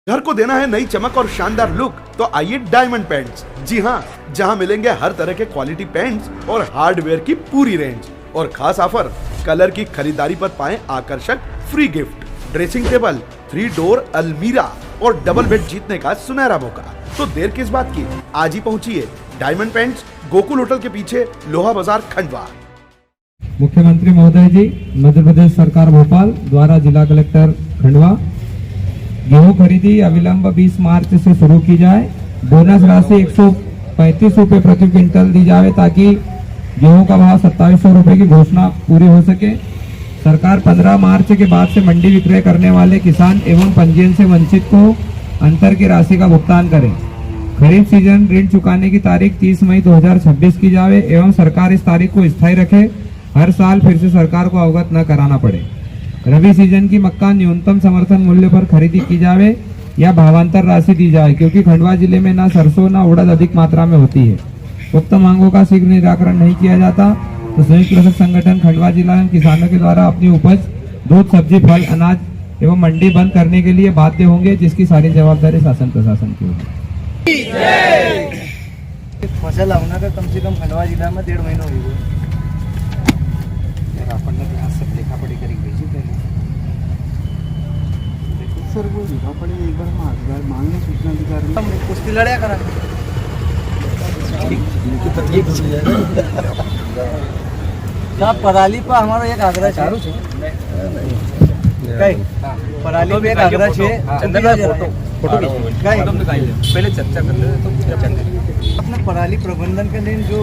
घर को देना है नई चमक और शानदार लुक, तो आइए डायमंड पेंट्स। जी हाँ, जहाँ मिलेंगे हर तरह के क्वालिटी पेंट्स और हार्डवेयर की पूरी रेंज। और खास ऑफर, कलर की खरीदारी पर पाएं आकर्षक free gift, dressing table, 3 door अलमीरा और डबल बेड जीतने का सुनहरा मौका। तो देर किस बात की, आज ही पहुंचिए डायमंड पेंट्स, गोकुल होटल के पीछे, लोहा बाजार, खंडवा। मुख्यमंत्री महोदय जी, मध्य प्रदेश सरकार भोपाल द्वारा जिला कलेक्टर खंडवा, गेहूं खरीदी अविलंब 20 मार्च से शुरू की जाए। बोनस राशि 135 रुपए प्रति क्विंटल दी जाए ताकि गेहूं का भाव 2700 रुपए की घोषणा पूरी हो सके। सरकार 15 मार्च के बाद से मंडी विक्रय करने वाले किसान एवं पंजीयन से वंचित को अंतर की राशि का भुगतान करे। खरीफ सीजन ऋण चुकाने की तारीख 30 मई 2026 की जावे एवं सरकार इस तारीख को स्थायी रखे। हर साल फिर से सरकार को अवगत न कराना पड़े। रबी सीजन की मक्का न्यूनतम समर्थन मूल्य पर खरीदी की जावे या भावांतर राशि दी जाए, क्योंकि खंडवा जिले में न सरसों न उड़द अधिक मात्रा में होती है। उक्त मांगों का शीघ्र निराकरण नहीं किया जाता तो संयुक्त कृषक संगठन खंडवा जिला एवं किसानों के द्वारा अपनी उपज, दूध, सब्जी, फल, अनाज एवं मंडी बंद करने के लिए बाध्य होंगे, जिसकी सारी जवाबदारी शासन प्रशासन की होगी। फसल आवना का कम से कम खंडवा जिला में 1.5 महीना हो गया। अपन ने यहाँ सब लेखा पढ़ी करी भेजी पहले। देखो सर, वो लिखा पढ़ी एक बार हम अधिकार मांग लें सूचना अधिकारी में, हम कुश्ती लड़ाया करा। क्या पराली पर हमारा एक आग्रह चालू है, पराली पे एक आग्रह है, पहले चर्चा कर ले तो अपने पराली प्रबंधन के लिए जो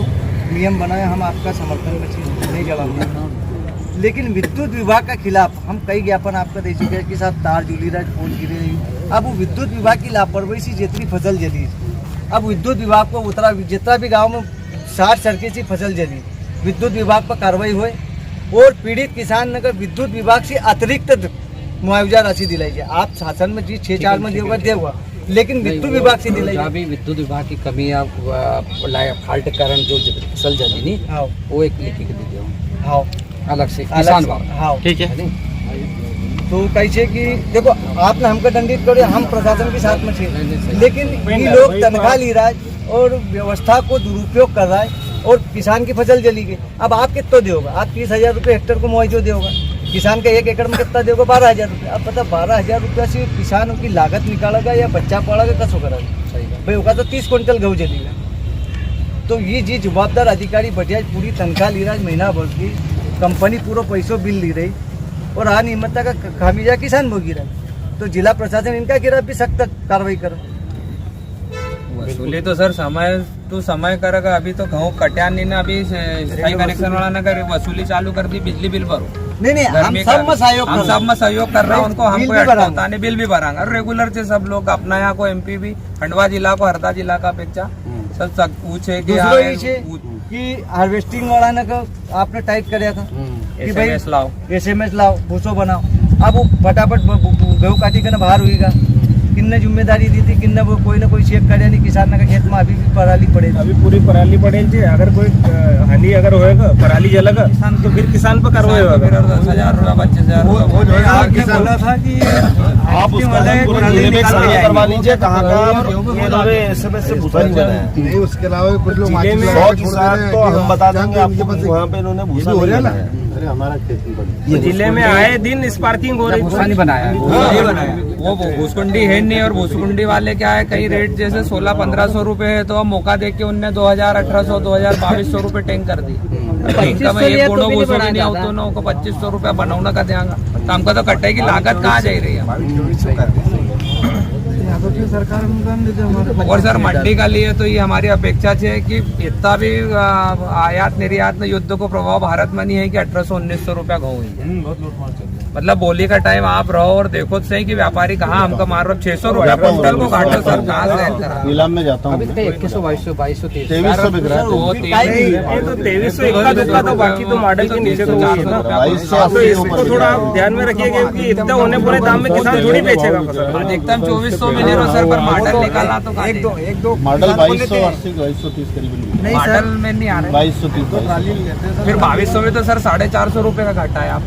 नियम बनाया, हम आपका समर्थन में नहीं जवाब, लेकिन विद्युत विभाग के खिलाफ हम कई ज्ञापन आपका दे चुके हैं कि साहब तार जुली रहा, फोन गिरे रही। अब वो विद्युत विभाग की लापरवाही से जितनी फसल जली, अब विद्युत विभाग को उतरा जितना भी गांव में 60 सड़कें सी फसल जली, विद्युत विभाग पर कार्रवाई हुई और पीड़ित किसान ने विद्युत विभाग से अतिरिक्त मुआवजा राशि दिलाई जाए। आप शासन में जी 6-4 में देगा, लेकिन विद्युत विभाग से दिलाई जाए। अभी विद्युत विभाग की कमी फॉल्ट कारण जो फसल जली नहीं, वो एक लिखी के दे दो। हाँ, अलग से किसान भाव। हाँ, ठीक है। तो कैसे कि देखो, आपने हमको दंडित करे, हम प्रशासन के साथ में थे, लेकिन ये लोग तनख्वाह ले रहा है और व्यवस्था को दुरुपयोग कर रहा है और किसान की फसल जली गई। अब आप कितना दोगे? आप 30,000 रुपये हेक्टेयर को मुआवजा दोगे, किसान का 1 एकड़ में कितना दोगे? 12,000 रुपये। अब पता 12,000 रुपया से किसान की लागत निकालेगा या बच्चा पड़ेगा, कसो करेगा भाई? होगा तो 30 क्विंटल गेहूँ जलेगा। तो ये जी जवाबदार अधिकारी बजाय पूरी तनख्वाह ले रहा है, महीना भर की कंपनी पूरा पैसों बिल ली रही और अनियमितता का खामियाजा किसान भोगी रहा है। तो जिला प्रशासन इनका खिलाफ भी सख्त कार्रवाई करे। वसूली तो सर समय करेगा। अभी तो गेहूँ कट्या नहीं ना, अभी स्थायी कनेक्शन वाला ना करे, वसूली चालू कर दी, बिजली बिल भरो। नहीं, हम सब में सहयोग कर रहा हूँ उनको, हमको होता नहीं, बिल भी भरांगा। रेगुलर से सब लोग अपना यहाँ को एमपी भी खंडवा जिला को हरदा जिला का अपेक्षा सब पूछे कि हार्वेस्टिंग वाला ने आपने टाइप कराया था कि भाई SMS लाओ, भूसो बनाओ। अब वो फटाफट गेहूँ काटी कर बाहर हुईगा, किन्ने जिम्मेदारी दी थी, किन्ने वो कोई ना कोई चेक करे नहीं। किसान का खेत में अभी भी पराली पड़े, अभी पूरी पराली पड़े थी। अगर कोई हानि अगर होएगा, पराली जलेगा तो फिर किसान पर कार्रवाई होगा। 10,000 रुपया 25,000 बोला था कि आप करवा लीजिए। कहाँ का SMS से भूसा नहीं बनाया नहीं, उसके अलावा कुछ लोग 100 तो हम बता देंगे आपको, वहाँ पे इन्होंने भूसा हो रहा है। हमारा खेती जिले में आए दिन स्पार्किंग हो रही, भूसा नहीं बनाया, वो भूसकुंडी है नहीं। और भूसकुंडी वाले क्या है, कई रेट जैसे 1600-1500 रुपए है, तो मौका देख के उनने 2,1800, 2,000-2200 रुपए टैंक कर दी। टैंक में एक गोड़ो भूसो भी नहीं होता ना, 2500 रुपया बनाना का देंगे, तो हमको तो कटाई की लागत कहाँ जा रही है। और सर मंडी का लिए तो ये हमारी अपेक्षा है कि इतना भी आयात निर्यात में युद्ध को प्रभाव भारत में नहीं है कि 1800-1900 रुपया गेहूँ ही। मतलब बोली का टाइम आप रहो और देखो तो सही कि व्यापारी कहाँ हमको मार रहा। 600 रुपया क्विंटल को घाटो सर, कहाँ से नीलाम में जाता हूँ 2100, 2200, 2300 बिक रहा है। तो 2300 तो बाकी तो मॉडल के नीचे तो 400। इसको थोड़ा आप ध्यान में रखिएगा कि इतना होने पूरे दाम में किसान थोड़ी बेचेगा फसल। एकदम 2400 मिले सर, पर मॉडल निकाला तो एक दो मॉडल 2280, 2230 करीब मॉडल में नहीं आ रहा है। 2230 फिर 2200 में तो सर 450 रुपए का घाटा है। आप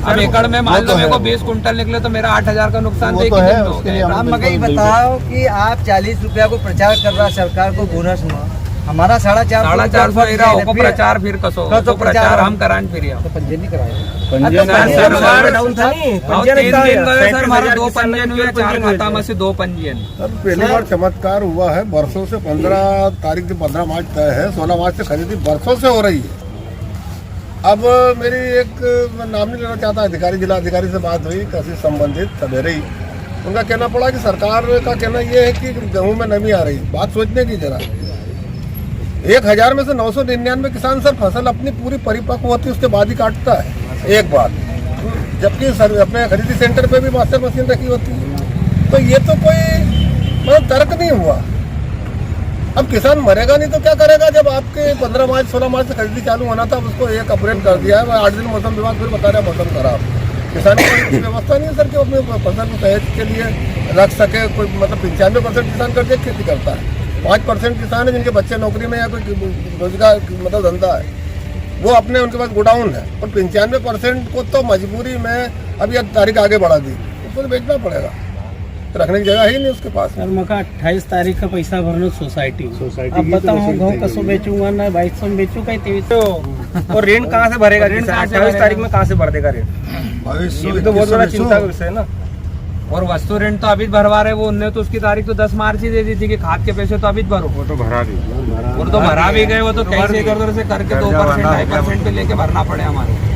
अब एकड़ में मान लो मेरे को 20 कुंटल निकले तो मेरा 8,000 का नुकसान वो तो एक तो ही है, दिन में हो उसके गया। लिए आप मगर बताओ कि आप 40 रुपया को प्रचार कर रहा सरकार को बोनस में, हमारा 450 को प्रचार फिर कसो तो प्रचार हम करान फिर यहाँ। पंजीयन कराए सर, डाउन था नहीं और 3 दिन गए सर, हमारे 2 पंजीयन हुए, 4 खाता में से 2 पंजीयन। सर पहली बार चमत्कार हुआ है, बरसों से 15 तारीख से 15 मार्च तय है, 16 मार्च से खरीदी बरसों से हो रही है। अब मेरी एक, मैं नाम नहीं लेना चाहता, अधिकारी जिला अधिकारी से बात हुई कृषि संबंधित सवेरे ही, उनका कहना पड़ा कि सरकार का कहना ये है कि गेहूं में नमी आ रही। बात सोचने की जरा, 1000 में से 999 किसान सर फसल अपनी पूरी परिपक्व होती है उसके बाद ही काटता है एक बार, जबकि सर अपने खरीदी सेंटर पे भी मास्टर मशीन रखी होती है। तो ये तो कोई मतलब तर्क नहीं हुआ। अब किसान मरेगा नहीं तो क्या करेगा? जब आपके 15 मार्च 16 मार्च से खरीदी चालू होना था, उसको 1 अप्रैल कर दिया है। 8 दिन मौसम विभाग फिर बता रहा है मौसम खराब। किसानों को इतनी व्यवस्था नहीं है सर कि अपने फसल को सहज के लिए रख सके। कोई मतलब 95% किसान कर्जे खेती करता है, 5% किसान है जिनके बच्चे नौकरी में या कोई रोजगार मतलब धंधा है, वो अपने उनके पास गोडाउन है। और 95% को तो मजबूरी में अब यह तारीख आगे बढ़ा दी, उसको तो बेचना पड़ेगा, रखने की जगह ही नहीं उसके पास। सर मका 28 तारीख का पैसा भरना सोसाइटी अब बताओ गेहूँ कसो बेचूंगा ना 2200 में बेचू कहीं 2300। और ऋण कहाँ से भरेगा? ऋण 28 तारीख में कहाँ से भर देगा ऋण? ये भी तो बहुत बड़ा चिंता का विषय है ना। और वस्तु ऋण तो अभी भरवा रहे, वो उनने तो उसकी तारीख तो 10 मार्च ही दे दी थी कि खाद के पैसे तो अभी भरो। वो तो भरा भी, वो तो भरा भी गए, वो तो कैसे इधर उधर से करके 2% 2.5% पे लेके भरना पड़े हमारे।